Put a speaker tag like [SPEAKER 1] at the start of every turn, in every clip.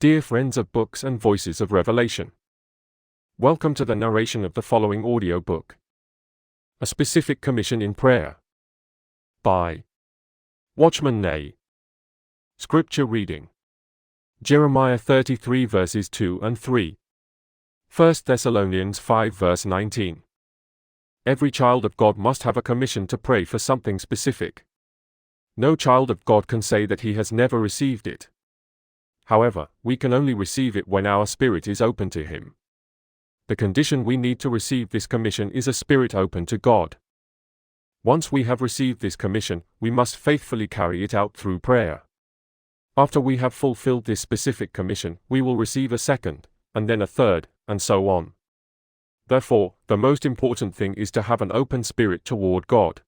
[SPEAKER 1] Dear friends of books and voices of revelation, welcome to the narration of the following audio book. A Specific Commission in Prayer by Watchman. Scripture reading: Jeremiah 33 verses 2 and 3. 1 Thessalonians 5 verse 19. Every child of God must have a commission to pray for something specific. No child of God can say that he has never received it. However, we can only receive it when our spirit is open to Him. The condition we need to receive this commission is a spirit open to God. Once we have received this commission, we must faithfully carry it out through prayer. After we have fulfilled this specific commission, we will receive a second, and then a third, and so on. Therefore, the most important thing is to have an open spirit toward God.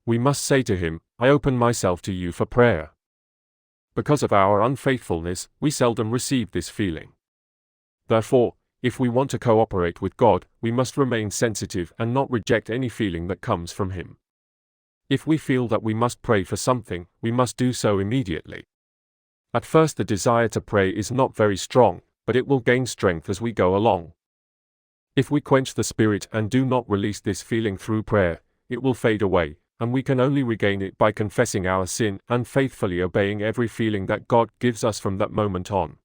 [SPEAKER 1] We must say to Him, "I open myself to you for prayer." Because of our unfaithfulness, we seldom receive this feeling. Therefore, if we want to cooperate with God, we must remain sensitive and not reject any feeling that comes from Him. If we feel that we must pray for something, we must do so immediately. At first, the desire to pray is not very strong, but it will gain strength as we go along. If we quench the Spirit and do not release this feeling through prayer, it will fade away, and we can only regain it by confessing our sin and faithfully obeying every feeling that God gives us from that moment on.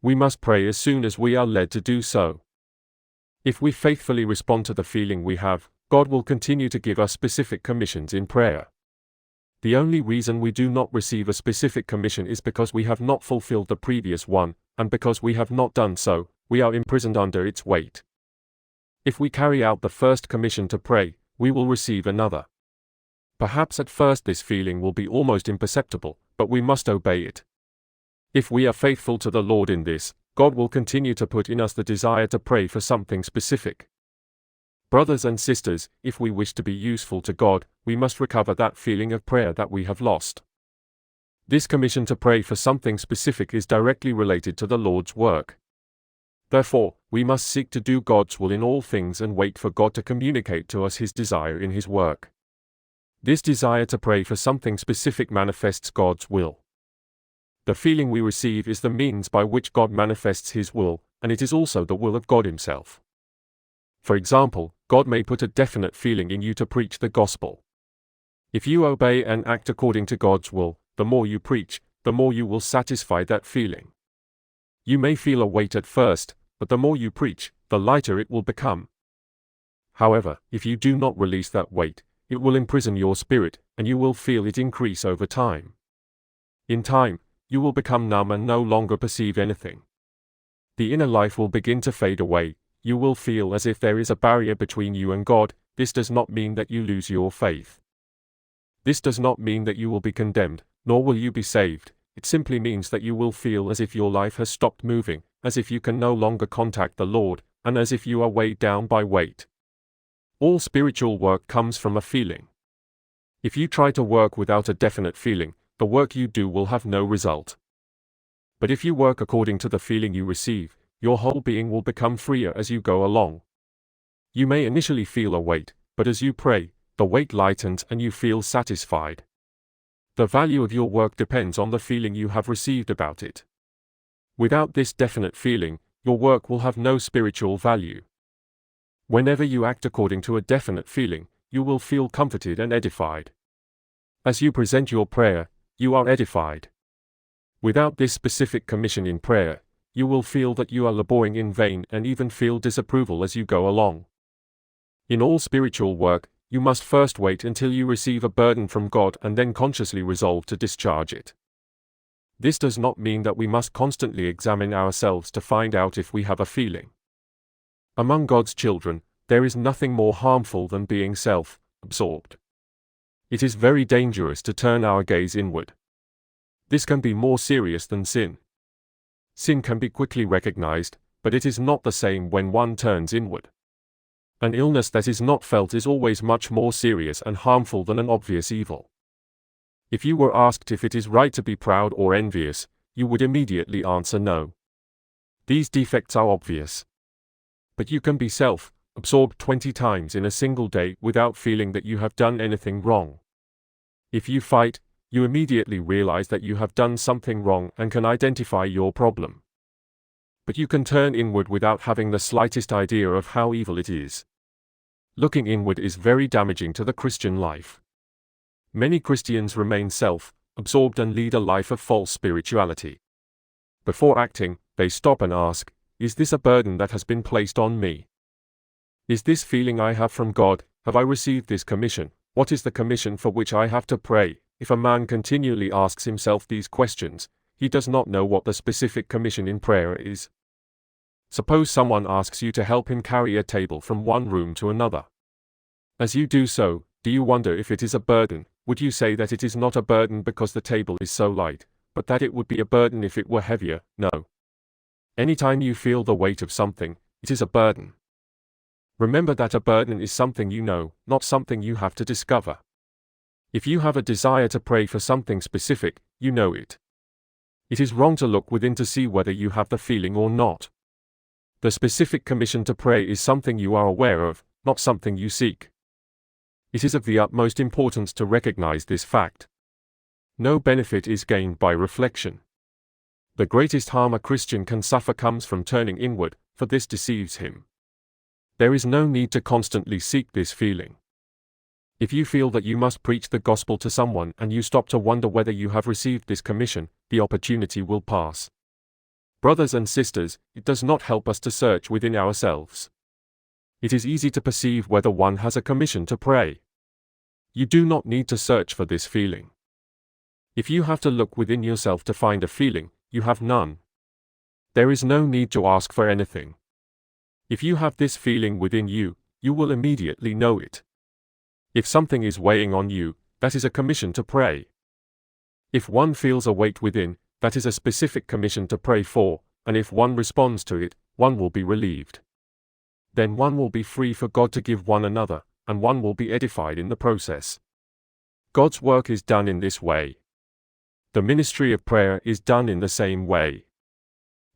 [SPEAKER 1] We must pray as soon as we are led to do so. If we faithfully respond to the feeling we have, God will continue to give us specific commissions in prayer. The only reason we do not receive a specific commission is because we have not fulfilled the previous one, and because we have not done so, we are imprisoned under its weight. If we carry out the first commission to pray, we will receive another. Perhaps at first this feeling will be almost imperceptible, but we must obey it. If we are faithful to the Lord in this, God will continue to put in us the desire to pray for something specific. Brothers and sisters, if we wish to be useful to God, we must recover that feeling of prayer that we have lost. This commission to pray for something specific is directly related to the Lord's work. Therefore, we must seek to do God's will in all things and wait for God to communicate to us His desire in His work. This desire to pray for something specific manifests God's will. The feeling we receive is the means by which God manifests His will, and it is also the will of God Himself. For example, God may put a definite feeling in you to preach the gospel. If you obey and act according to God's will, the more you preach, the more you will satisfy that feeling. You may feel a weight at first, but the more you preach, the lighter it will become. However, if you do not release that weight, it will imprison your spirit, and you will feel it increase over time. In time, you will become numb and no longer perceive anything. The inner life will begin to fade away. You will feel as if there is a barrier between you and God. This does not mean that you lose your faith. This does not mean that you will be condemned, nor will you be saved. It simply means that you will feel as if your life has stopped moving, as if you can no longer contact the Lord, and as if you are weighed down by weight. All spiritual work comes from a feeling. If you try to work without a definite feeling, the work you do will have no result. But if you work according to the feeling you receive, your whole being will become freer as you go along. You may initially feel a weight, but as you pray, the weight lightens and you feel satisfied. The value of your work depends on the feeling you have received about it. Without this definite feeling, your work will have no spiritual value. Whenever you act according to a definite feeling, you will feel comforted and edified. As you present your prayer, you are edified. Without this specific commission in prayer, you will feel that you are laboring in vain and even feel disapproval as you go along. In all spiritual work, you must first wait until you receive a burden from God and then consciously resolve to discharge it. This does not mean that we must constantly examine ourselves to find out if we have a feeling. Among God's children, there is nothing more harmful than being self-absorbed. It is very dangerous to turn our gaze inward. This can be more serious than sin. Sin can be quickly recognized, but it is not the same when one turns inward. An illness that is not felt is always much more serious and harmful than an obvious evil. If you were asked if it is right to be proud or envious, you would immediately answer no. These defects are obvious. But you can be self-absorbed 20 times in a single day without feeling that you have done anything wrong. If you fight, you immediately realize that you have done something wrong and can identify your problem. But you can turn inward without having the slightest idea of how evil it is. Looking inward is very damaging to the Christian life. Many Christians remain self-absorbed and lead a life of false spirituality. Before acting, they stop and ask, is this a burden that has been placed on me? Is this feeling I have from God? Have I received this commission? What is the commission for which I have to pray? If a man continually asks himself these questions, he does not know what the specific commission in prayer is. Suppose someone asks you to help him carry a table from one room to another. As you do so, do you wonder if it is a burden? Would you say that it is not a burden because the table is so light, but that it would be a burden if it were heavier? No. Anytime you feel the weight of something, it is a burden. Remember that a burden is something you know, not something you have to discover. If you have a desire to pray for something specific, you know it. It is wrong to look within to see whether you have the feeling or not. The specific commission to pray is something you are aware of, not something you seek. It is of the utmost importance to recognize this fact. No benefit is gained by reflection. The greatest harm a Christian can suffer comes from turning inward, for this deceives him. There is no need to constantly seek this feeling. If you feel that you must preach the gospel to someone and you stop to wonder whether you have received this commission, the opportunity will pass. Brothers and sisters, it does not help us to search within ourselves. It is easy to perceive whether one has a commission to pray. You do not need to search for this feeling. If you have to look within yourself to find a feeling, you have none. There is no need to ask for anything. If you have this feeling within you, you will immediately know it. If something is weighing on you, that is a commission to pray. If one feels a weight within, that is a specific commission to pray for, and if one responds to it, one will be relieved. Then one will be free for God to give one another, and one will be edified in the process. God's work is done in this way. The ministry of prayer is done in the same way.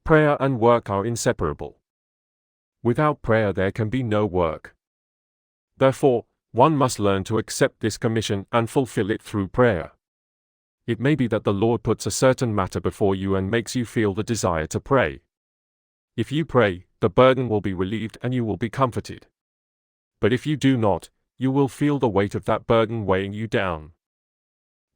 [SPEAKER 1] Prayer and work are inseparable. Without prayer there can be no work. Therefore, one must learn to accept this commission and fulfill it through prayer. It may be that the Lord puts a certain matter before you and makes you feel the desire to pray. If you pray, the burden will be relieved and you will be comforted. But if you do not, you will feel the weight of that burden weighing you down.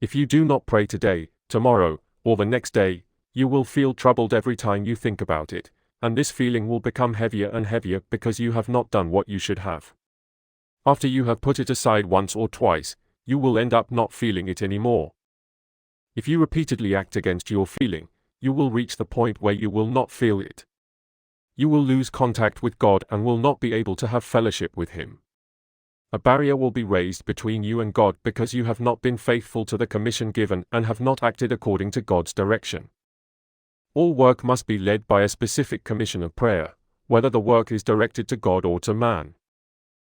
[SPEAKER 1] If you do not pray today, tomorrow, or the next day, you will feel troubled every time you think about it, and this feeling will become heavier and heavier because you have not done what you should have. After you have put it aside once or twice, you will end up not feeling it anymore. If you repeatedly act against your feeling, you will reach the point where you will not feel it. You will lose contact with God and will not be able to have fellowship with Him. A barrier will be raised between you and God because you have not been faithful to the commission given and have not acted according to God's direction. All work must be led by a specific commission of prayer, whether the work is directed to God or to man.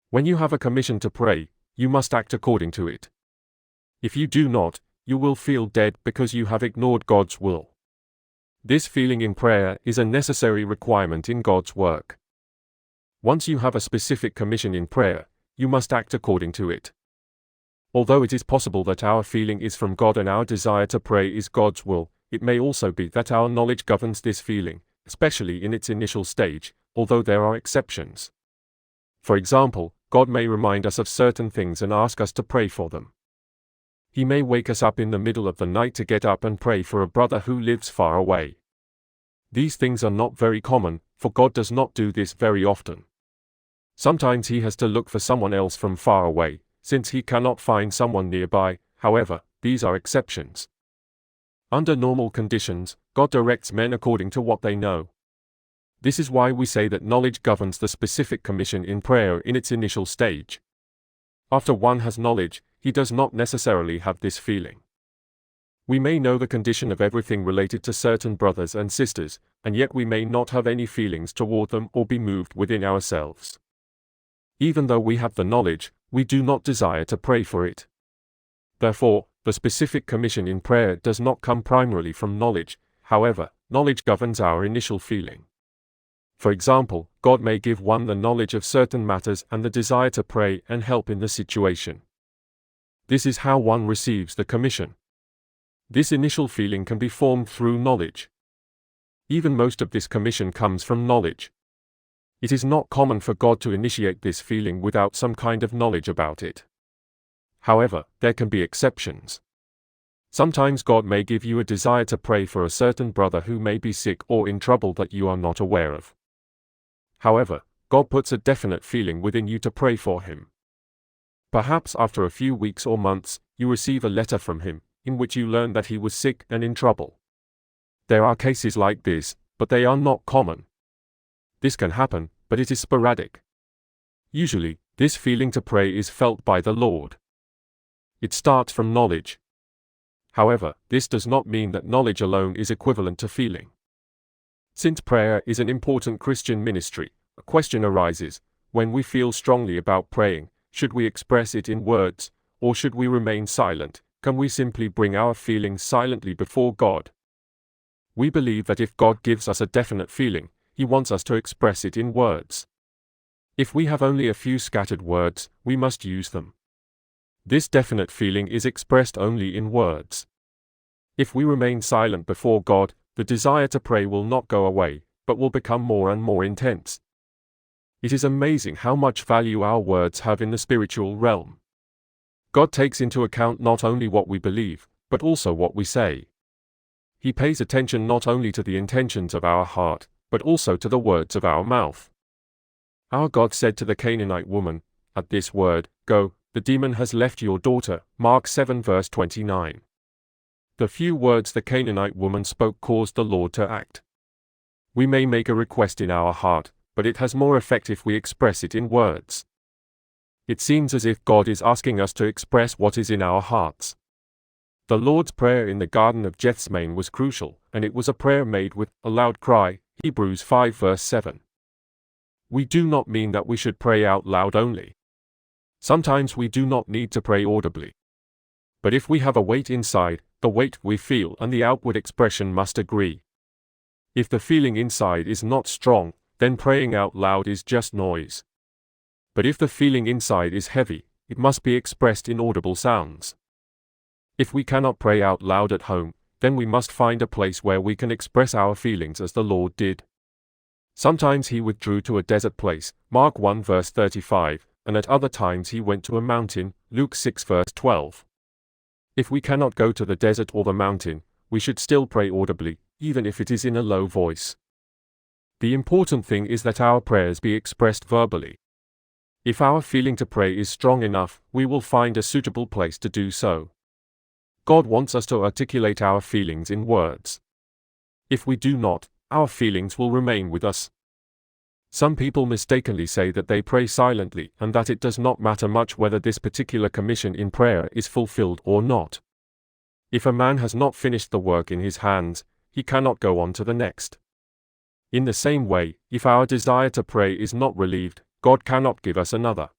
[SPEAKER 1] When you have a commission to pray, you must act according to it. If you do not, you will feel dead because you have ignored God's will. This feeling in prayer is a necessary requirement in God's work. Once you have a specific commission in prayer, you must act according to it. Although it is possible that our feeling is from God and our desire to pray is God's will, it may also be that our knowledge governs this feeling, especially in its initial stage, although there are exceptions. For example, God may remind us of certain things and ask us to pray for them. He may wake us up in the middle of the night to get up and pray for a brother who lives far away. These things are not very common, for God does not do this very often. Sometimes He has to look for someone else from far away, since He cannot find someone nearby. However, these are exceptions. Under normal conditions, God directs men according to what they know. This is why we say that knowledge governs the specific commission in prayer in its initial stage. After one has knowledge, he does not necessarily have this feeling. We may know the condition of everything related to certain brothers and sisters, and yet we may not have any feelings toward them or be moved within ourselves. Even though we have the knowledge, we do not desire to pray for it. Therefore, the specific commission in prayer does not come primarily from knowledge. However, knowledge governs our initial feeling. For example, God may give one the knowledge of certain matters and the desire to pray and help in the situation. This is how one receives the commission. This initial feeling can be formed through knowledge. Even most of this commission comes from knowledge. It is not common for God to initiate this feeling without some kind of knowledge about it. However, there can be exceptions. Sometimes God may give you a desire to pray for a certain brother who may be sick or in trouble that you are not aware of. However, God puts a definite feeling within you to pray for him. Perhaps after a few weeks or months, you receive a letter from him, in which you learn that he was sick and in trouble. There are cases like this, but they are not common. This can happen, but it is sporadic. Usually, this feeling to pray is felt by the Lord. It starts from knowledge. However, this does not mean that knowledge alone is equivalent to feeling. Since prayer is an important Christian ministry, a question arises: when we feel strongly about praying, should we express it in words, or should we remain silent? Can we simply bring our feelings silently before God? We believe that if God gives us a definite feeling, he wants us to express it in words. If we have only a few scattered words, we must use them. This definite feeling is expressed only in words. If we remain silent before God, the desire to pray will not go away, but will become more and more intense. It is amazing how much value our words have in the spiritual realm. God takes into account not only what we believe, but also what we say. He pays attention not only to the intentions of our heart, but also to the words of our mouth. Our God said to the Canaanite woman, "At this word, go, the demon has left your daughter." Mark 7 verse 29. The few words the Canaanite woman spoke caused the Lord to act. We may make a request in our heart, but it has more effect if we express it in words. It seems as if God is asking us to express what is in our hearts. The Lord's Prayer in the Garden of Gethsemane was crucial, and it was a prayer made with a loud cry, Hebrews 5 verse 7. We do not mean that we should pray out loud only. Sometimes we do not need to pray audibly. But if we have a weight inside, the weight we feel and the outward expression must agree. If the feeling inside is not strong, then praying out loud is just noise. But if the feeling inside is heavy, it must be expressed in audible sounds. If we cannot pray out loud at home, then we must find a place where we can express our feelings as the Lord did. Sometimes he withdrew to a desert place, Mark 1 verse 35, and at other times he went to a mountain, Luke 6 verse 12. If we cannot go to the desert or the mountain, we should still pray audibly, even if it is in a low voice. The important thing is that our prayers be expressed verbally. If our feeling to pray is strong enough, we will find a suitable place to do so. God wants us to articulate our feelings in words. If we do not, our feelings will remain with us. Some people mistakenly say that they pray silently and that it does not matter much whether this particular commission in prayer is fulfilled or not. If a man has not finished the work in his hands, he cannot go on to the next. In the same way, if our desire to pray is not relieved, God cannot give us another.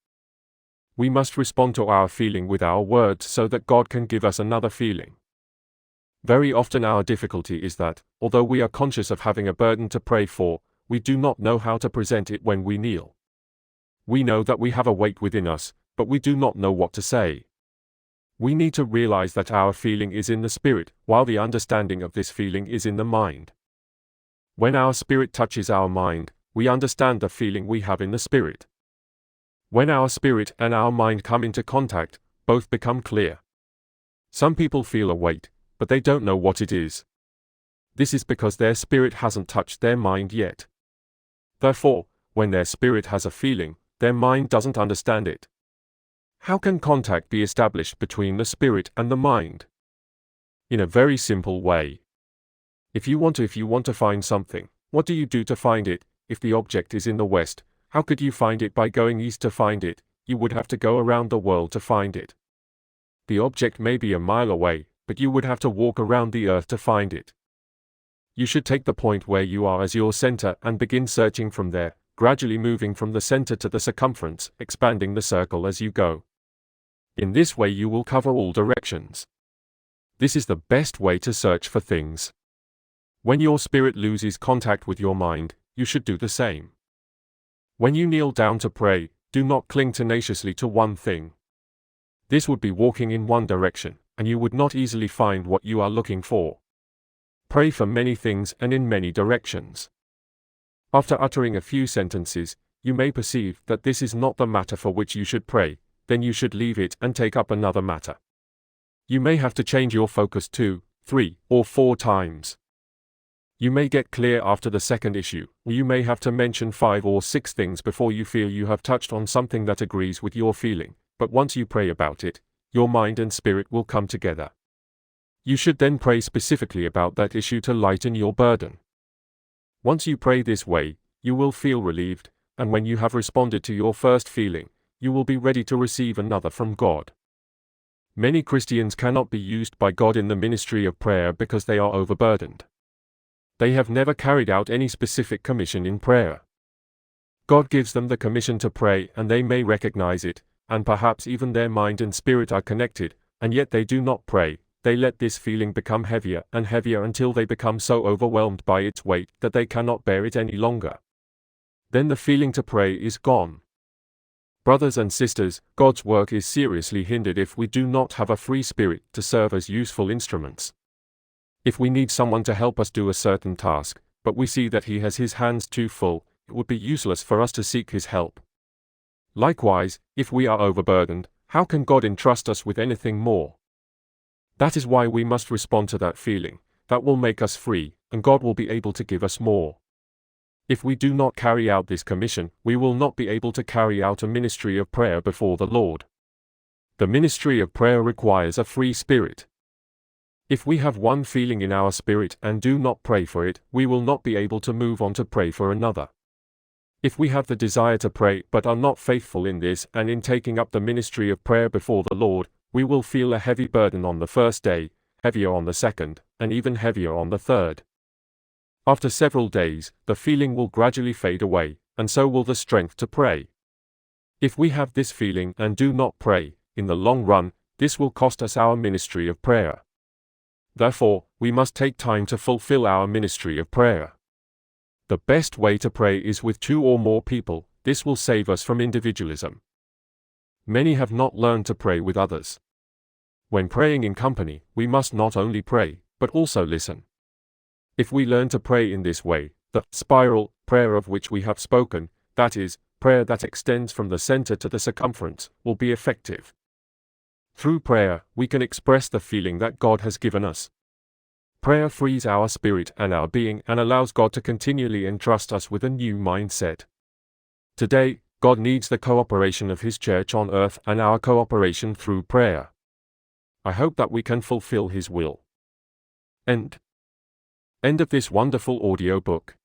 [SPEAKER 1] We must respond to our feeling with our words so that God can give us another feeling. Very often our difficulty is that, although we are conscious of having a burden to pray for, we do not know how to present it when we kneel. We know that we have a weight within us, but we do not know what to say. We need to realize that our feeling is in the spirit, while the understanding of this feeling is in the mind. When our spirit touches our mind, we understand the feeling we have in the spirit. When our spirit and our mind come into contact, both become clear. Some people feel a weight, but they don't know what it is. This is because their spirit hasn't touched their mind yet. Therefore, when their spirit has a feeling, their mind doesn't understand it. How can contact be established between the spirit and the mind? In a very simple way. If you want to find something, what do you do to find it? If the object is in the west, how could you find it by going east to find it? You would have to go around the world to find it. The object may be a mile away, but you would have to walk around the earth to find it. You should take the point where you are as your center and begin searching from there, gradually moving from the center to the circumference, expanding the circle as you go. In this way you will cover all directions. This is the best way to search for things. When your spirit loses contact with your mind, you should do the same. When you kneel down to pray, do not cling tenaciously to one thing. This would be walking in one direction, and you would not easily find what you are looking for. Pray for many things and in many directions. After uttering a few sentences, you may perceive that this is not the matter for which you should pray, then you should leave it and take up another matter. You may have to change your focus 2, 3, or 4 times. You may get clear after the second issue, or you may have to mention 5 or 6 things before you feel you have touched on something that agrees with your feeling, but once you pray about it, your mind and spirit will come together. You should then pray specifically about that issue to lighten your burden. Once you pray this way, you will feel relieved, and when you have responded to your first feeling, you will be ready to receive another from God. Many Christians cannot be used by God in the ministry of prayer because they are overburdened. They have never carried out any specific commission in prayer. God gives them the commission to pray and they may recognize it, and perhaps even their mind and spirit are connected, and yet they do not pray. They let this feeling become heavier and heavier until they become so overwhelmed by its weight that they cannot bear it any longer. Then the feeling to pray is gone. Brothers and sisters, God's work is seriously hindered if we do not have a free spirit to serve as useful instruments. If we need someone to help us do a certain task, but we see that he has his hands too full, it would be useless for us to seek his help. Likewise, if we are overburdened, how can God entrust us with anything more? That is why we must respond to that feeling. That will make us free, and God will be able to give us more. If we do not carry out this commission, we will not be able to carry out a ministry of prayer before the Lord. The ministry of prayer requires a free spirit. If we have one feeling in our spirit and do not pray for it, we will not be able to move on to pray for another. If we have the desire to pray but are not faithful in this and in taking up the ministry of prayer before the Lord, we will feel a heavy burden on the first day, heavier on the second, and even heavier on the third. After several days, the feeling will gradually fade away, and so will the strength to pray. If we have this feeling and do not pray, in the long run, this will cost us our ministry of prayer. Therefore, we must take time to fulfill our ministry of prayer. The best way to pray is with 2 or more people. This will save us from individualism. Many have not learned to pray with others. When praying in company, we must not only pray, but also listen. If we learn to pray in this way, the spiral prayer of which we have spoken, that is, prayer that extends from the center to the circumference, will be effective. Through prayer, we can express the feeling that God has given us. Prayer frees our spirit and our being and allows God to continually entrust us with a new mindset. Today, God needs the cooperation of His church on earth and our cooperation through prayer. I hope that we can fulfill His will. End of this wonderful audio book.